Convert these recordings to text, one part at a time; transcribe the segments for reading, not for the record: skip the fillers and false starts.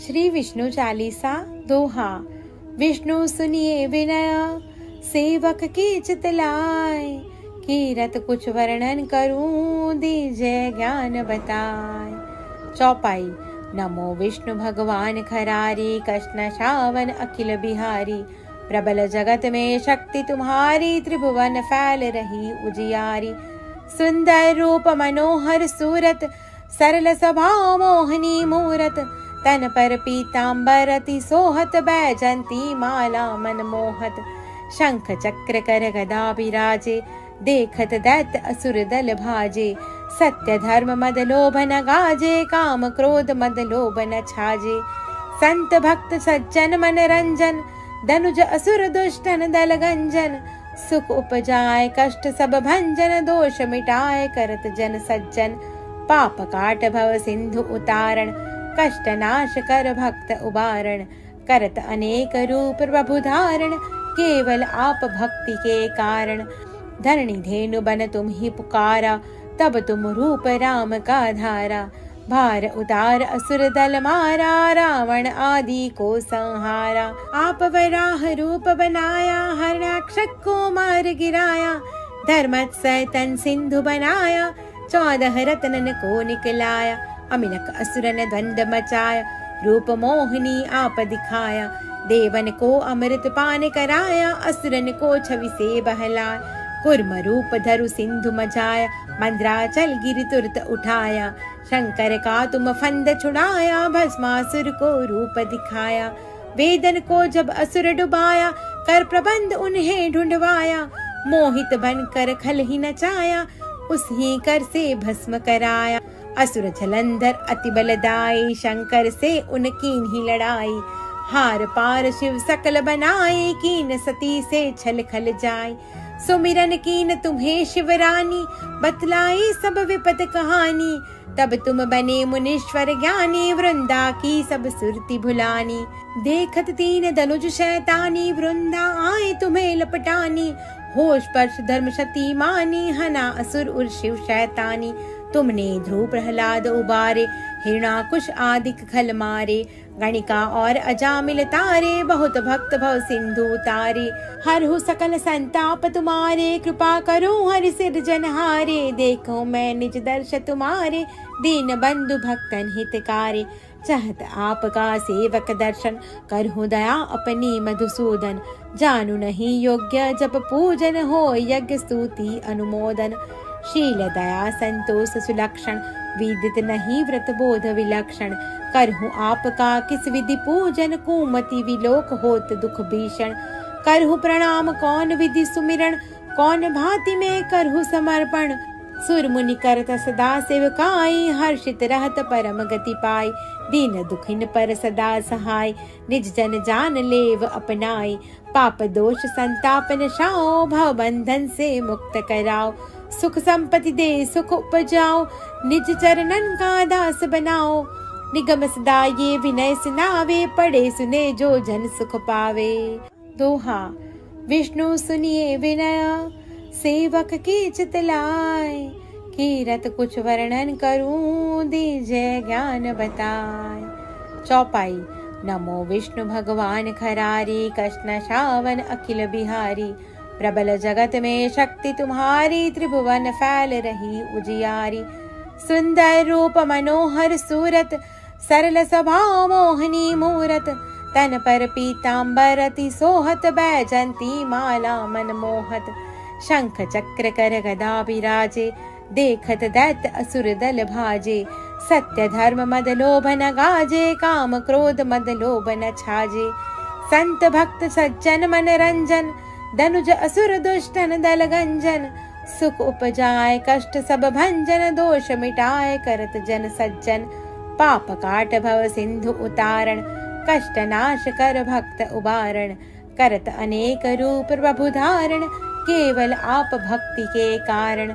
श्री विष्णु चालीसा दोहा। विष्णु सुनिए विनय सेवक की चितलाय, कीरत कुछ वर्णन करूं दीजय ज्ञान बताए। चौपाई। नमो विष्णु भगवान खरारी, कृष्ण श्रावण अखिल बिहारी। प्रबल जगत में शक्ति तुम्हारी, त्रिभुवन फैल रही उजियारी। सुंदर रूप मनोहर सूरत, सरल स्वभाव मोहनी मूरत। तन पर पीतांबर अति सोहत, बैजंती माला मन मोहत। शंख चक्र कर गदा विराजे, देखत दैत्य असुर दल भाजे। सत्य धर्म मद लोभ न गाजे, काम क्रोध मद लोभ न छाजे। संत भक्त सज्जन मन रंजन, धनुज असुर दुष्टन दल गंजन। सुख उपजाए कष्ट सब भंजन, दोष मिटाए करत जन सज्जन। पाप काट भव सिंधु उतारण, कष्ट नाश कर भक्त उबारण। करत अनेक रूप प्रभु धारण, केवल आप भक्ति के कारण। धरणी धेनु बन तुम ही पुकारा, तब तुम रूप राम का धारा। भार उतार असुर दल मारा, रावण आदि को संहारा। आप वराह रूप बनाया, हरणाक्ष को मार गिराया। धर्मत सैतन सिंधु बनाया, 14 रत्नन को निकलाया। अमिनक असुरन द्वंद मचाया, रूप मोहिनी आप दिखाया। देवन को अमृत पान कराया, असुरन को छवि से बहलाया। कुर्म रूप धरु सिंधु मचाया, मंद्राचल गिरि तुरत उठाया। शंकर का तुम फंद छुड़ाया, भस्मासुर को रूप दिखाया। वेदन को जब असुर डुबाया, कर प्रबंध उन्हें ढूंढवाया। मोहित बनकर खल ही नचाया, उस ही कर से भस्म कराया। असुर जलंधर अति बलदाई, शंकर से उनकीन ही लड़ाई। हार पार शिव सकल बनाए, कीन सती से छल खल जाए। सुमिरन कीन तुम्हें शिवरानी, बतलाई सब विपत कहानी। तब तुम बने मुनीश्वर ज्ञानी, वृंदा की सब सुरति भुलानी। देखत तीन धनुज शैतानी, वृंदा आए तुम्हें लपटानी। होश पर्श धर्म शती मानी, हना असुर उर शिव शैतानी। तुमने ध्रुव प्रहलाद उबारे, हिरणाकुश आदिक खल मारे। गणिका और अजामिल तारे, बहुत भक्त भव सिंधु तारे। हरहु सकल संताप तुम्हारे, कृपा करो हरि सिरजनहारे। देखो मैं निज दर्श तुम्हारे, दीन बंधु भक्तन हितकारे। चाहत आपका सेवक दर्शन, करहु दया अपनी मधुसूदन। जानू नहीं योग्य जप पूजन, हो यज्ञ स्तुति अनुमोदन। शील दया संतोष सुलक्षण, विदित नहीं व्रत बोध विलक्षण। करहु आपका किस विधि पूजन, कुमति विलोक होत दुख भीषण। करहु प्रणाम कौन विधि सुमिरन, कौन भांति में करहु समर्पण। सुर मुनि करत सदा सेवकाई, हर्षित रहत परम गति पाई। दीन दुखिन पर सदा सहाय, निज जन जान लेव अपनाई। पाप दोष संताप नशाओ, भव बंधन से मुक्त कराओ। सुख संपत्ति दे सुख उपजाओ, निज चरणन का दास बनाओ। निगम सदा ये विनय सुनावे, पढ़े सुने जो जन सुख पावे। दोहा। विष्णु सुनिए विनय सेवक की चितलाय, कीरत कुछ वर्णन करूं दीजय ज्ञान बताए। चौपाई। नमो विष्णु भगवान खरारी, कृष्ण श्रावण अखिल बिहारी। प्रबल जगत में शक्ति तुम्हारी, त्रिभुवन फैल रही उजियारी। सुंदर रूप मनोहर सूरत, सरल स्वभाव मोहनी मूरत। तन पर पीतांबर अति सोहत, बैजंती माला मन मोहत। शंख चक्र कर गदा विराजे, देखत दैत्य असुर दल भाजे। सत्य धर्म मद लोभ न गाजे, काम क्रोध मद लोभ न छाजे। संत भक्त सज्जन मन रंजन, धनुज असुर दुष्टन दल गंजन। सुख उपजाए कष्ट सब भंजन, दोष मिटाए करत जन सज्जन। पाप काट भव सिंधु उतारण, कष्ट नाश कर भक्त उबारण। करत अनेक रूप प्रभु धारण, केवल आप भक्ति के कारण।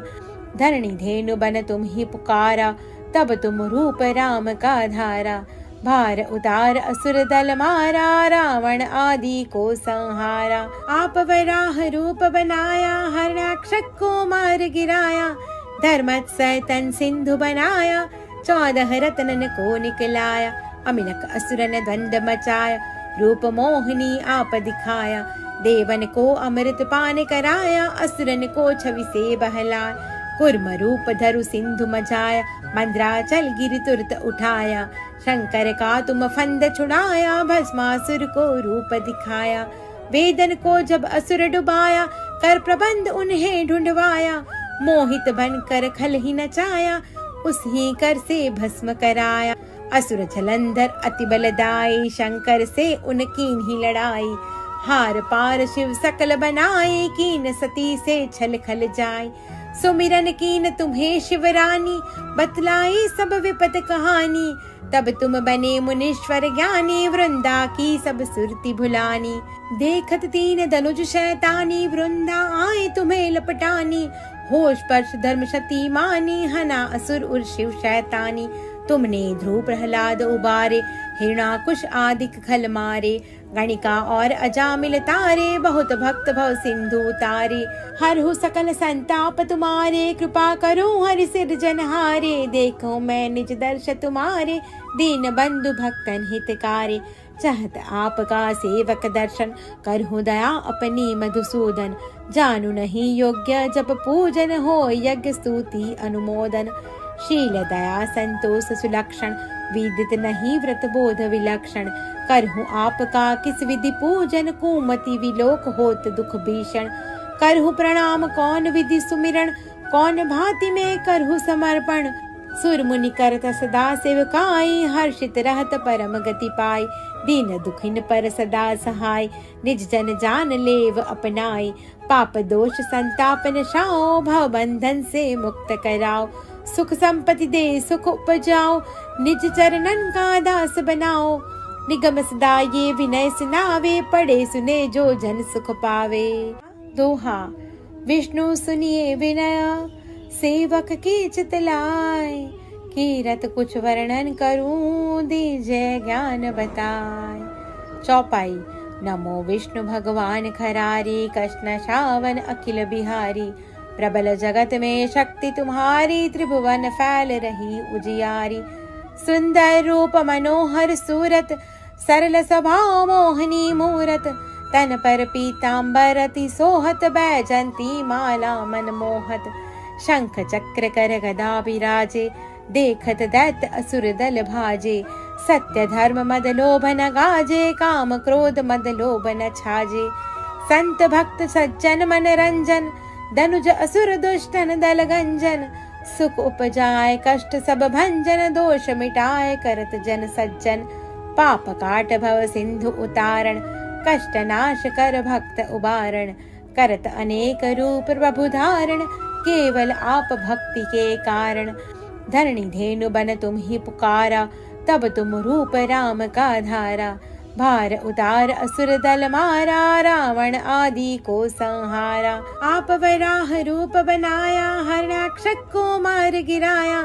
धरणी धेनु बन तुम ही पुकारा, तब तुम रूप राम का धारा। भार उतार असुर दल मारा, रावण आदि को संहारा। आप वराह रूप बनाया, हरणाक्ष को मार गिराया। धर्मत सैतन सिंधु बनाया, 14 रत्नन को निकलाया। अमिलक असुर ने द्वंद मचाया, रूप मोहिनी आप दिखाया। देवन को अमृत पान कराया, असुरन को छवि से बहलाया। कुर्म रूप धरु सिंधु मचाया, मंद्राचल गिरि तुरत उठाया। शंकर का तुम फंद छुड़ाया, भस्मासुर को रूप दिखाया। वेदन को जब असुर डुबाया, कर प्रबंध उन्हें ढूंढवाया। मोहित बनकर खल ही नचाया, उस ही कर से भस्म कराया। असुर जलंधर अति बलदाई, शंकर से उनकीन ही लड़ाई। हार पार शिव सकल बनाए, कीन सती से छल खल जाए। सुमिरन कीन तुम्हें शिवरानी, बतलाई सब विपत कहानी। तब तुम बने मुनीश्वर ज्ञानी, वृंदा की सब सुरति भुलानी। देखत तीन धनुज शैतानी, वृंदा आए तुम्हें लपटानी। होश पर्श धर्म शती मानी, हना असुर उर शिव शैतानी। तुमने ध्रुव प्रहलाद उबारे, हिरणाकुश आदिक खल मारे। गणिका और अजामिल तारे, बहुत भक्त भव सिंधु तारे। हरहु सकल संताप तुम्हारे, कृपा करो हरि सिरजनहारे। देखो मैं निज दर्श तुम्हारे, दीन बंधु भक्तन हितकारे। चाहत आपका सेवक दर्शन, करहु दया अपनी मधुसूदन। जानू नहीं योग्य जब पूजन, हो यज्ञ स्तुति अनुमोदन। शील दया संतोष सुलक्षण, विदित नहीं व्रत बोध विलक्षण। करहु आपका किस विधि पूजन, कुमति विलोक होत दुख भीषण। करहु प्रणाम कौन विधि सुमिरन, कौन भांति में करहु समर्पण। सुर मुनि करत सदा सेवकाई, हर्षित रहत परम गति पाई। दीन दुखिन पर सदा सहाय, निज जन जान लेव अपनाई। पाप दोष संताप नशाओ, भव बंधन से मुक्त कराओ। सुख संपत्ति दे सुख उपजाओ, निज चरणन का दास बनाओ। निगम सदा ये विनय सुनावे, पढ़े सुने जो जन सुख पावे। दोहा। विष्णु सुनिए विनय, सेवक की चितलाय। कीरत कुछ वर्णन करूं, दीजय ज्ञान बताए। चौपाई। नमो विष्णु भगवान खरारी, कृष्ण श्रावण अखिल बिहारी। प्रबल जगत में शक्ति तुम्हारी, त्रिभुवन फैल रही उजियारी। सुंदर रूप मनोहर सूरत, सरल स्वभाव मोहनी मूरत। तन पर पीतांबर अति सोहत, बैजंती माला मन मोहत। शंख चक्र कर गदा विराजे, देखत दैत्य असुर दल भाजे। सत्य धर्म मद लोभ न गाजे, काम क्रोध मद लोभ न छाजे। संत भक्त सज्जन मन रंजन, धनुज असुर दुष्टन दल गंजन। सुख उपजाए कष्ट सब भंजन, दोष मिटाए करत जन सज्जन। पाप काट भव सिंधु उतारण, कष्ट नाश कर भक्त उबारण। करत अनेक रूप प्रभु धारण, केवल आप भक्ति के कारण। धरणी धेनु बन तुम ही पुकारा, तब तुम रूप राम का धारा। भार उतार असुर दल मारा, रावण आदि को संहारा। आप वराह रूप बनाया, हरणाक्षक को मार गिराया।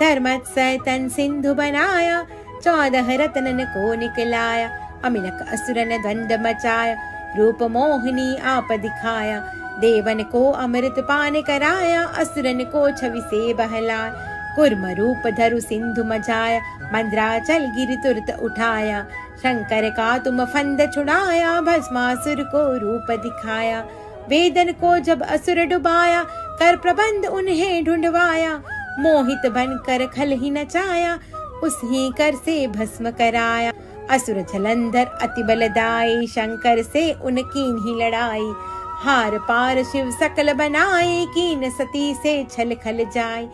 धर्मत्सय तन सिंधु बनाया, 14 रत्नन को निकलाया। अमिलक असुर ने द्वंद मचाया, रूप मोहिनी आप दिखाया। देवन को अमृत पान कराया, असुरन को छवि से बहलाया। कुर्म रूप धरु सिंधु मचाया, मंद्राचल गिरि तुरत उठाया। शंकर का तुम फंद छुड़ाया, भस्मासुर को रूप दिखाया। वेदन को जब असुर डुबाया, कर प्रबंध उन्हें ढूंढवाया। मोहित बनकर खल ही नचाया, उस ही कर से भस्म कराया। असुर जलंधर अति बलदाई, शंकर से उनकीन ही लड़ाई। हार पार शिव सकल बनाए, कीन सती से छल खल जाए।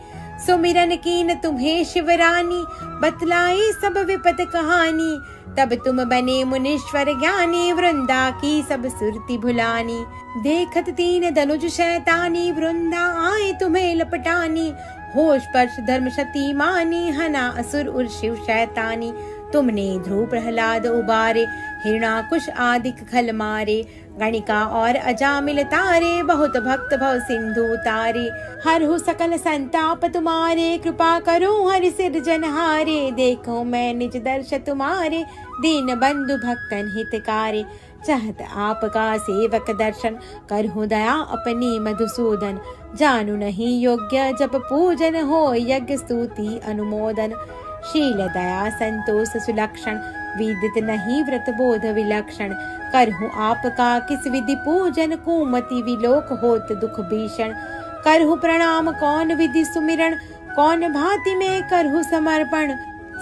सुमिरन कीन तुम्हें शिवरानी, बतलाई सब विपत कहानी। तब तुम बने मुनीश्वर ज्ञानी, वृंदा की सब सुरति भुलानी। देखत तीन धनुज शैतानी, वृंदा आए तुम्हें लपटानी। होश पर्श धर्म शती मानी, हना असुर उर शिव शैतानी। तुमने ध्रुव प्रहलाद उबारे, हिरणाकुश आदिक खल मारे। गणिका और अजामिल तारे, बहुत भक्त भव सिंधु तारे। हरहु सकल संताप तुम्हारे, कृपा करो हरि सिरजनहारे। देखो मैं निज दर्श तुम्हारे, दीन बंधु भक्तन हितकारे। चाहत आपका सेवक दर्शन, करहु दया अपनी मधुसूदन। जानू नहीं योग्य जब पूजन, हो यज्ञ स्तुति अनुमोदन। शील दया संतोष सुलक्षण, विदित नहीं व्रत बोध विलक्षण। करहु आपका किस विधि पूजन, कुमति विलोक होत दुख भीषण। करहु प्रणाम कौन विधि सुमिरन, कौन भांति में करहु समर्पण।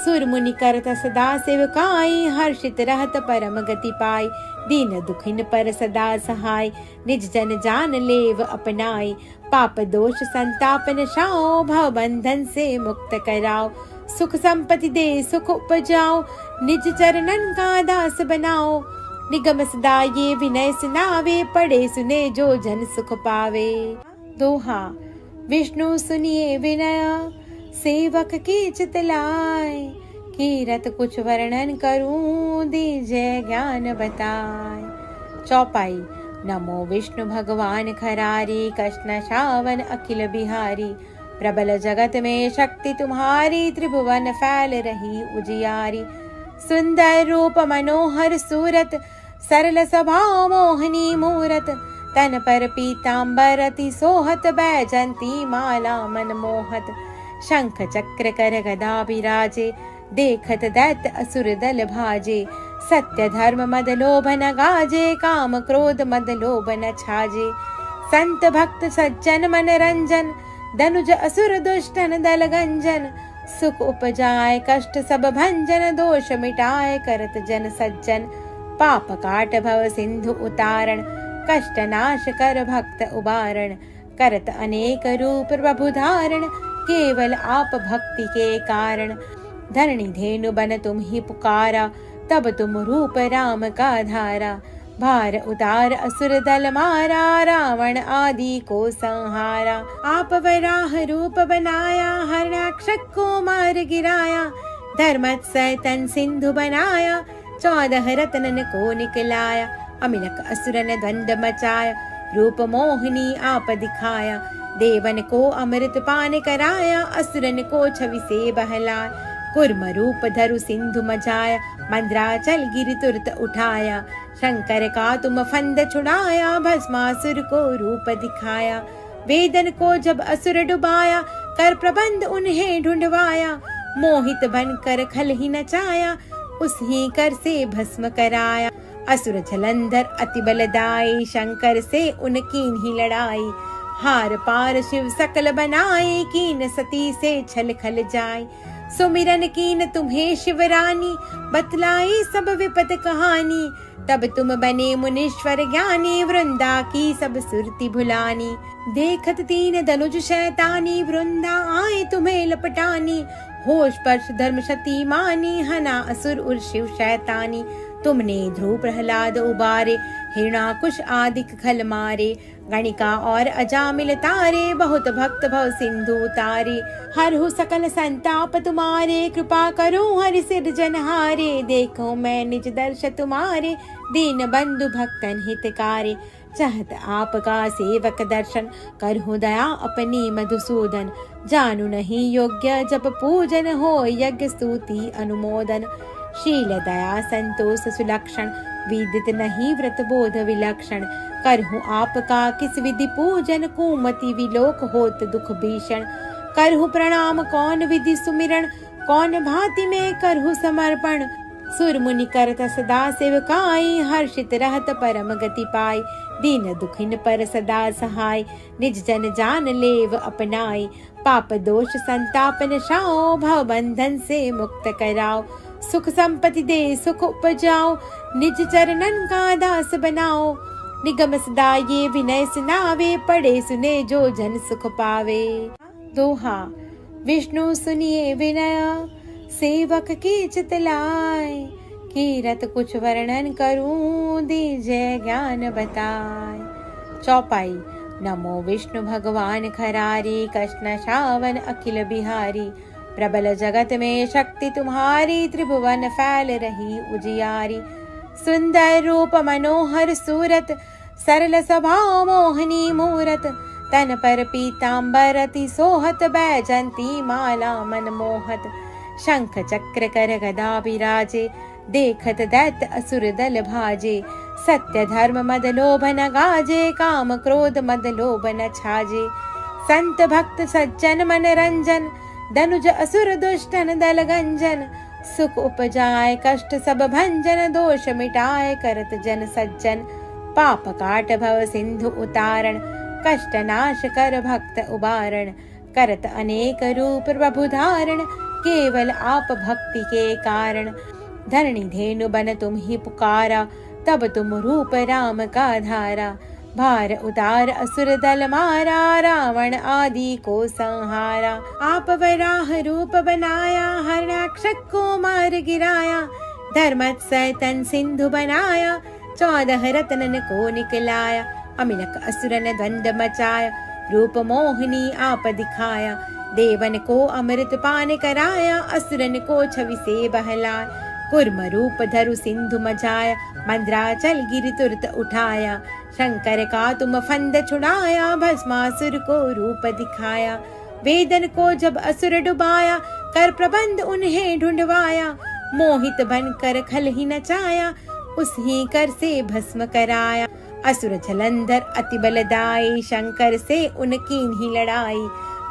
सुर मुनि करत सदा सेवकाई, हर्षित रहत परम गति पाई। दीन दुखिन पर सदा सहाय, निज जन जान लेव अपनाई। पाप दोष संताप नशाओ, भव बंधन से मुक्त कराओ। सुख संपत्ति दे सुख उपजाओ, निज चरणन का दास बनाओ। निगम सदा ये विनय सुनावे, पढ़े सुने जो जन सुख पावे। दोहा। विष्णु सुनिए विनय, सेवक की चित लाय। कीरत कुछ वर्णन करूं, दीजय ज्ञान बताए। चौपाई। नमो विष्णु भगवान खरारी, कृष्ण श्रावण अखिल बिहारी। प्रबल जगत में शक्ति तुम्हारी, त्रिभुवन फैल रही उजियारी। सुंदर रूप मनोहर सूरत, सरल स्वभाव मोहनी मूरत। तन पर पीतांबर अति सोहत, बैजंती माला मन मोहत। शंख चक्र कर गदा बिराजे, देखत दैत्य असुर दल भाजे। सत्य धर्म मद लोभ न गाजे, काम क्रोध मद लोभ न छाजे। संत भक्त सज्जन मन रंजन, धनुज असुर दुष्टन दल गंजन। सुख उपजाए कष्ट सब भंजन, दोष मिटाए करत जन सज्जन। पाप काट भव सिंधु उतारण, कष्ट नाश कर भक्त उबारण। करत अनेक रूप प्रभु धारण, केवल आप भक्ति के कारण। धरणी धेनु बन तुम ही पुकारा, तब तुम रूप राम का धारा। भार उतार असुर दल मारा, रावण आदि को संहारा। आप वराह रूप बनाया, हरणाक्षक को मार गिराया। धर्मत्सय तन सिंधु बनाया, 14 रत्नन को निकलाया। अमिनक असुरन द्वंद मचाया, रूप मोहिनी आप दिखाया। देवन को अमृत पान कराया, असुरन को छवि से बहलाया। कुर्म रूप धरु सिंधु मचाया, मंद्राचल गिरि तुरत उठाया। शंकर का तुम फंद छुड़ाया, भस्मासुर को रूप दिखाया। वेदन को जब असुर डुबाया, कर प्रबंध उन्हें ढूंढवाया। मोहित बनकर खल ही नचाया, उस ही कर से भस्म कराया। असुर जलंधर अति बलदाई, शंकर से उनकी ही लड़ाई। हार पार शिव सकल बनाए, कीन सती से छल खल जाय। सुमिरन कीन तुम्हें शिवरानी, बतलाई सब विपत कहानी। तब तुम बने मुनीश्वर ज्ञानी, वृंदा की सब सुरति भुलानी। देखत तीन धनुज शैतानी, वृंदा आए तुम्हें लपटानी। होश पर्श धर्म शती मानी, हना असुर उर शिव शैतानी। तुमने ध्रुव प्रहलाद उबारे, हिरणाकुश आदिक खल मारे। गणिका और अजामिल तारे, बहुत भक्त भव सिंधु तारे। हरहु सकल संताप तुम्हारे, कृपा करो हरि सिरजनहारे। देखो मैं निज दर्श तुम्हारे, दीन बंधु भक्तन हितकारे। चाहत आपका सेवक दर्शन, करहु दया अपनी मधुसूदन। जानू नहीं योग्य जप पूजन, हो यज्ञ स्तुति अनुमोदन। शील दया संतोष सुलक्षण, विदित नहीं व्रत बोध विलक्षण। करहु आपका किस विधि पूजन, कुमति विलोक होत दुख भीषण। करहु प्रणाम कौन विधि सुमिरन, कौन भांति में करहु समर्पण। सुर मुनि करत सदा सेवकाई, हर्षित रहत परम गति पाई। दीन दुखिन पर सदा सहाय, निज जन जान लेव अपनाई। पाप दोष संताप नशाओ, भव बंधन से मुक्त कराओ। सुख संपत्ति दे सुख उपजाओ, निज चरणन का दास बनाओ। निगम सदा ये विनय सुनावे, पढ़े सुने जो जन सुख पावे। दोहा। विष्णु सुनिए विनय, सेवक की चित लाय। कीरत कुछ वर्णन करूं, दीजय ज्ञान बताए। चौपाई। नमो विष्णु भगवान खरारी, कृष्ण श्रावण अखिल बिहारी। प्रबल जगत में शक्ति तुम्हारी, त्रिभुवन फैल रही उजियारी। सुंदर रूप मनोहर सूरत, सरल स्वभाव मोहनी मूरत। तन पर पीतांबर अति सोहत, बैजंती माला मन मोहत। शंख चक्र कर गदा बिराजे, देखत दैत्य असुर दल भाजे। सत्य धर्म मद लोभ न गाजे, काम क्रोध मद लोभ न छाजे। संत भक्त सज्जन मन रंजन, धनुज असुर दुष्टन दल गंजन, सुख उपजाए कष्ट सब भंजन, दोष मिटाए करत जन सज्जन, पाप काट भव सिंधु उतारण, कष्ट नाश कर भक्त उबारण, करत अनेक रूप प्रभु धारण, केवल आप भक्ति के कारण, धरणी धेनु बन तुम ही पुकारा, तब तुम रूप राम का धारा, भार उतार असुर दल मारा, रावण आदि को संहारा, आप वराह रूप बनाया, हरणाक्षक को मार गिराया, धर्मत्सय तन सिंधु बनाया, 14 रत्नन को निकलाया, अमिलक असुरन द्वंद मचाया, रूप मोहिनी आप दिखाया, देवन को अमृत पान कराया, असुरन को छवि से बहलाया, कुर्म रूप धरु सिंधु मचाया, मंद्राचल गिरि तुरत उठाया, शंकर का तुम फंद छुड़ाया, भस्मासुर को रूप दिखाया, वेदन को जब असुर डुबाया, कर प्रबंध उन्हें ढूंढवाया, मोहित बनकर खल ही नचाया, उसी कर से भस्म कराया, असुर जलंधर अति बलदाई, शंकर से उनकीन ही लड़ाई,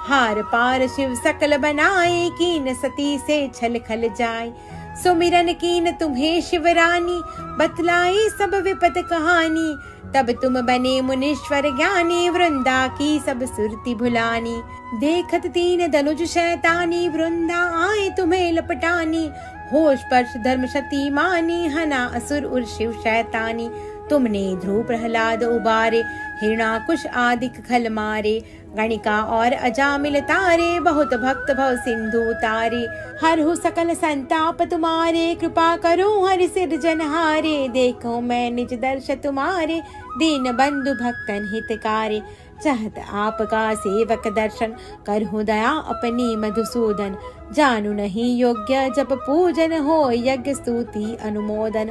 हार पार शिव सकल बनाए, कीन सती से छल खल जाए, सुमिरन कीन तुम्हें शिवरानी, बतलाई सब विपत कहानी, तब तुम बने मुनीश्वर ज्ञानी, वृंदा की सब सुरति भुलानी, देखत 3 धनुज शैतानी, वृंदा आए तुम्हें लपटानी, होश पर्श धर्म शती मानी, हना असुर उर शिव शैतानी, तुमने ध्रुव प्रहलाद उबारे, हिरणाकुश आदि खल मारे, गणिका और अजामिल तारे, बहुत भक्त भव सिंधु तारे, हरहु सकल संताप तुम्हारे, कृपा करो हरि सिरजनहारे, देखो मैं निज दर्श तुम्हारे, दीन बंधु भक्तन हितकारे, चाहत आपका सेवक दर्शन, करहु दया अपनी मधुसूदन, जानू नहीं योग्य जप पूजन, हो यज्ञ स्तुति अनुमोदन,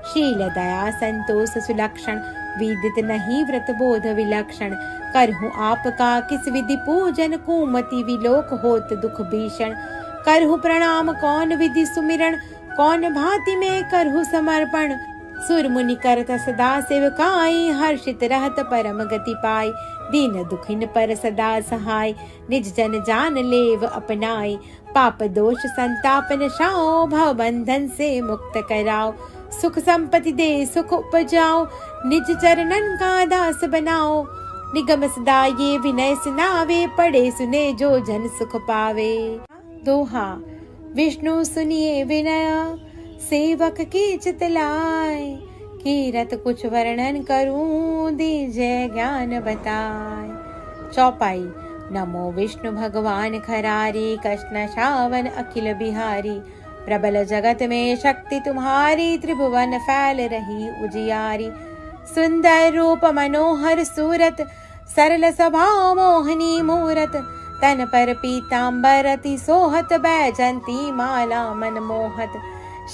शील दया संतोष सुलक्षण, विदित नहीं व्रत बोध विलक्षण, करहु आपका किस विधि पूजन, कुमति विलोक होत दुख भीषण, करहु प्रणाम कौन विधि सुमिरन, कौन भांति में करहु समर्पण, सुर मुनि करत सदा सेवकाई, हर्षित रहत परम गति पाई, दीन दुखिन पर सदा सहाय, निज जन जान लेव अपनाई, पाप दोष संताप नशाओ, भव बंधन से मुक्त कराओ, सुख संपत्ति दे सुख उपजाओ, निज चरणन का दास बनाओ, निगम सदा ये विनय सुनावे, पढ़े सुने जो जन सुख पावे। दोहा। विष्णु सुनिए विनय, सेवक की चितलाय, कीरत कुछ वर्णन करूं, दीजय ज्ञान बताए। चौपाई। नमो विष्णु भगवान खरारी, कृष्ण श्रावण अखिल बिहारी, प्रबल जगत में शक्ति तुम्हारी, त्रिभुवन फैल रही उजियारी, सुंदर रूप मनोहर सूरत, सरल स्वभाव मोहनी मूरत, तन पर पीतांबर अति सोहत, बैजंती माला मन मोहत,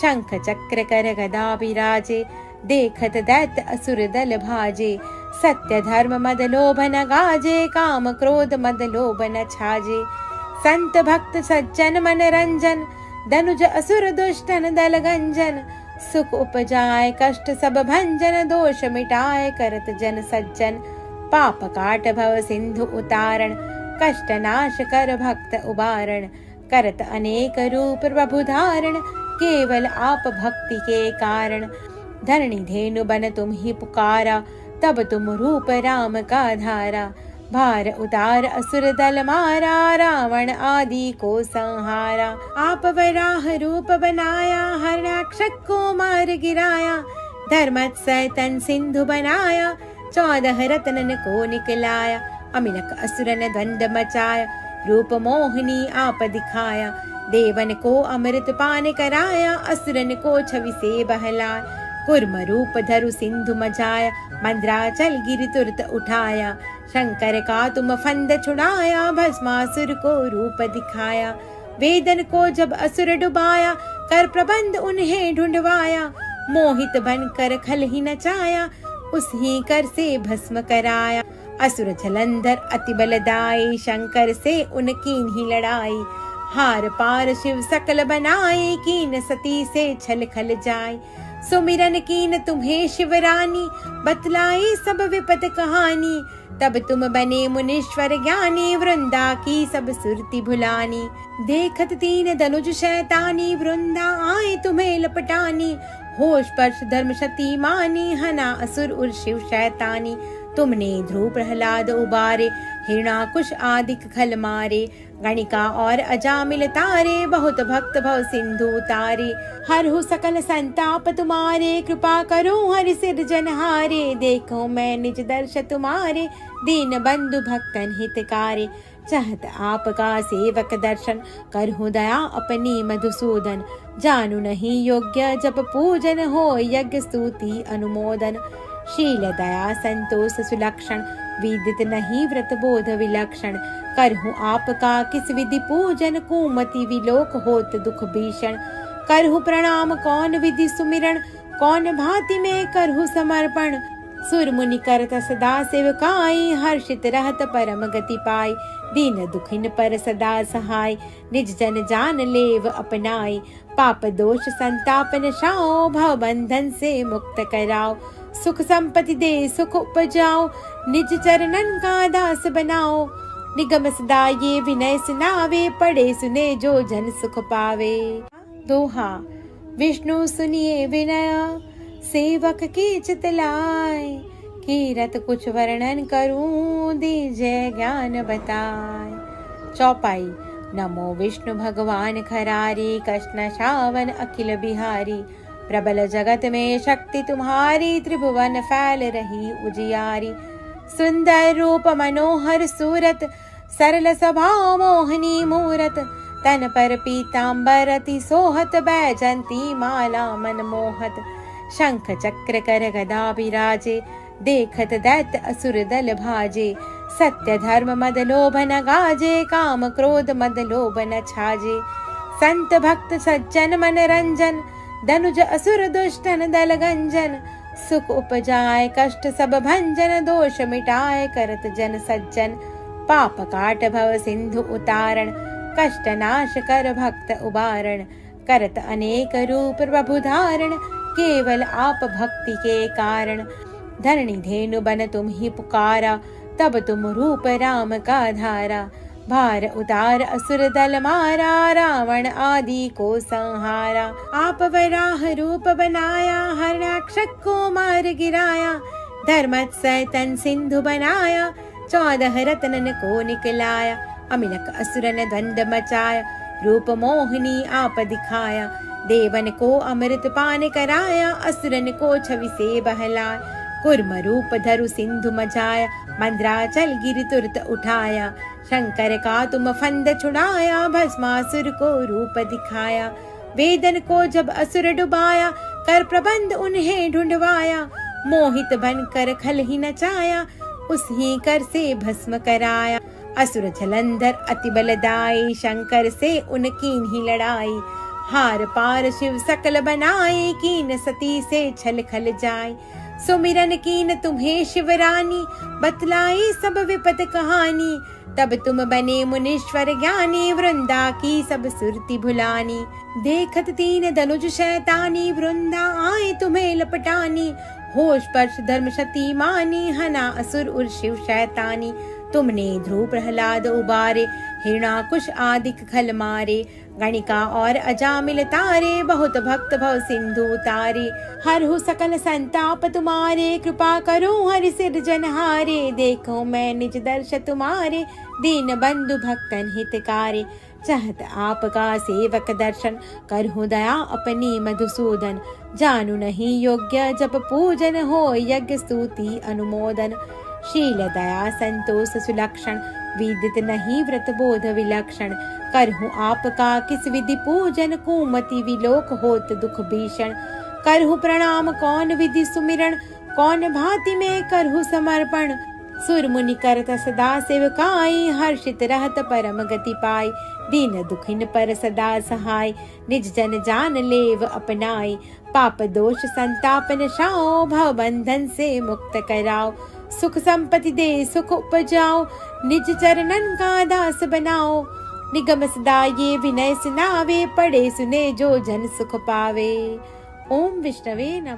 शंख चक्र कर गदा विराजे, देखत दैत्य असुर दल भाजे, सत्य धर्म मद लोभ न गाजे, काम क्रोध मद लोभ न छाजे, संत भक्त सज्जन मन रंजन, धनुज असुर दुष्टन दल गंजन, सुख उपजाए कष्ट सब भंजन, दोष मिटाए करत जन सज्जन, पाप काट भव सिंधु उतारण, कष्ट नाश कर भक्त उबारण, करत अनेक रूप प्रभु धारण, केवल आप भक्ति के कारण, धरणी धेनु बन तुम ही पुकारा, तब तुम रूप राम का धारा, भार उतार असुर दल मारा, रावण आदि को संहारा, आप वराह रूप बनाया, हरणाक्षक को मार गिराया, धर्मत्सय तन सिंधु बनाया, 14 रत्नन को निकलाया, अमिलक असुरन द्वंद मचाया, रूप मोहिनी आप दिखाया, देवन को अमृत पान कराया, असुरन को छवि से बहलाया, कुर्म रूप धरु सिंधु मचाया, मंद्राचल गिरि तुरत उठाया, शंकर का तुम फंद छुड़ाया, भस्मासुर को रूप दिखाया, वेदन को जब असुर डुबाया, कर प्रबंध उन्हें ढूंढवाया, मोहित बनकर खल ही नचाया, उसी कर से भस्म कराया, असुर जलंधर अति बलदाई, शंकर से उनकीन ही लड़ाई, हार पार शिव सकल बनाए, कीन सती से छल खल जाए, सुमिरन कीन तुम्हें शिवरानी, बतलाई सब विपत कहानी, तब तुम बने मुनीश्वर ज्ञानी, वृंदा की सब सुरती भुलानी। देखत तीन धनुज शैतानी, वृंदा आए तुम्हें लपटानी। होश पर्श धर्म शती मानी, हना असुर उर शिव शैतानी। तुमने ध्रुव प्रहलाद उबारे, हिरणाकुश आदिक खल मारे। गणिका और अजामिल तारे, बहुत भक्त भव सिंधु तारे। हरहु सकल संताप तुम्हारे, कृपा करो हरि सिरजनहारे। देखो मैं निज दर्श तुम्हारे, दीन बंधु भक्तन हितकारे। चाहत आपका सेवक दर्शन, करहु दया अपनी मधुसूदन। जानू नहीं योग्य जप पूजन, हो यज्ञ स्तुति अनुमोदन। शील दया संतोष सुलक्षण, विदित नहीं व्रत बोध विलक्षण। करहु आपका किस विधि पूजन, कुमति विलोक होत दुख भीषण। करहु प्रणाम कौन विधि सुमिरन, कौन भांति में करहु समर्पण। सुर मुनि करत सदा सेवकाई, हर्षित रहत परम गति पाई। दीन दुखिन पर सदा सहाय, निज जन जान लेव अपनाई। पाप दोष संताप नशाओ, भव बंधन से मुक्त कराओ। सुख संपत्ति दे सुख उपजाओ, निज चरणन का दास बनाओ। निगम सदा ये विनय सुनावे, पढ़े सुने जो जन सुख पावे। दोहा। विष्णु सुनिए विनय, सेवक की चितलाय। कीरत कुछ वर्णन करूं, दीजय ज्ञान बताए। चौपाई। नमो विष्णु भगवान खरारी, कृष्ण श्रावण अखिल बिहारी। प्रबल जगत में शक्ति तुम्हारी, त्रिभुवन फैल रही उजियारी। सुंदर रूप मनोहर सूरत, सरल स्वभाव मोहनी मूरत। तन पर पीतांबर अति सोहत, बैजंती माला मन मोहत। शंख चक्र कर गदा बिराजे, देखत दैत्य असुर दल भाजे। सत्य धर्म मद लोभ न गाजे, काम क्रोध मद लोभ न छाजे। संत भक्त सज्जन मन रंजन, धनुज असुर दुष्टन दल गंजन। सुख उपजाए कष्ट सब भंजन, दोष मिटाए करत जन सज्जन। पाप काट भव सिंधु उतारण, कष्ट नाश कर भक्त उबारण। करत अनेक रूप प्रभु धारण, केवल आप भक्ति के कारण। धरणी धेनु बन तुम ही पुकारा, तब तुम रूप राम का धारा। भार उतार असुर दल मारा, रावण आदि को संहारा। आप वराह रूप बनाया, हरणाक्षक को मार गिराया। धर्मत्सय तन सिंधु बनाया, 14 रत्नन को निकलाया। अमिनक असुरन द्वंद मचाया, रूप मोहिनी आप दिखाया। देवन को अमृत पान कराया, असुरन को छवि से बहलाया। कुर्म रूप धरु सिंधु मचाया, मंद्राचल गिरि तुरत उठाया। शंकर का तुम फंद छुड़ाया, भस्मासुर को रूप दिखाया। वेदन को जब असुर डुबाया, कर प्रबंध उन्हें ढूंढवाया। मोहित बनकर खल ही नचाया, उस ही कर से भस्म कराया। असुर जलंधर अति बलदाई, शंकर से उनकी ही लड़ाई। हार पार शिव सकल बनाए, कीन सती से छल खल जाए। सुमिरन कीन तुम्हें शिवरानी, बतलाई सब विपत कहानी। तब तुम बने मुनीश्वर ज्ञानी, वृंदा की सब सुरती भुलानी। देखत तीन धनुज शैतानी, वृंदा आए तुम्हें लपटानी। होश पर्श धर्म शती मानी, हना असुर उर शिव शैतानी। तुमने ध्रुव प्रहलाद उबारे, हिरणाकुश आदिक खल मारे। गणिका और अजामिल तारे, बहुत भक्त भव सिंधु तारे। हरहु सकल संताप तुम्हारे, कृपा करो हरि सिरजनहारे। देखो मैं निज दर्श तुम्हारे, दीन बंधु भक्तन हितकारे। चाहत आपका सेवक दर्शन, करहु दया अपनी मधुसूदन। जानू नहीं योग्य जप पूजन, हो यज्ञ स्तुति अनुमोदन। शील दया संतोष सुलक्षण, विदित नहीं व्रत बोध विलक्षण। करहु आपका किस विधि पूजन, कुमति विलोक होत दुख भीषण। करहु प्रणाम कौन विधि सुमिरन, कौन भांति में करहु समर्पण। सुर मुनि करत सदा सेवकाई, हर्षित रहत परम गति पाई। दीन दुखिन पर सदा सहाय, निज जन जान लेव अपनाई। पाप दोष संताप नशाओ, भव बंधन से मुक्त कराओ। सुख संपत्ति दे सुख उपजाओ, निज चरणन का दास बनाओ। निगम सदा ये विनय सुनावे, पढ़े सुने जो जन सुख पावे। ओम विष्णवे नमः।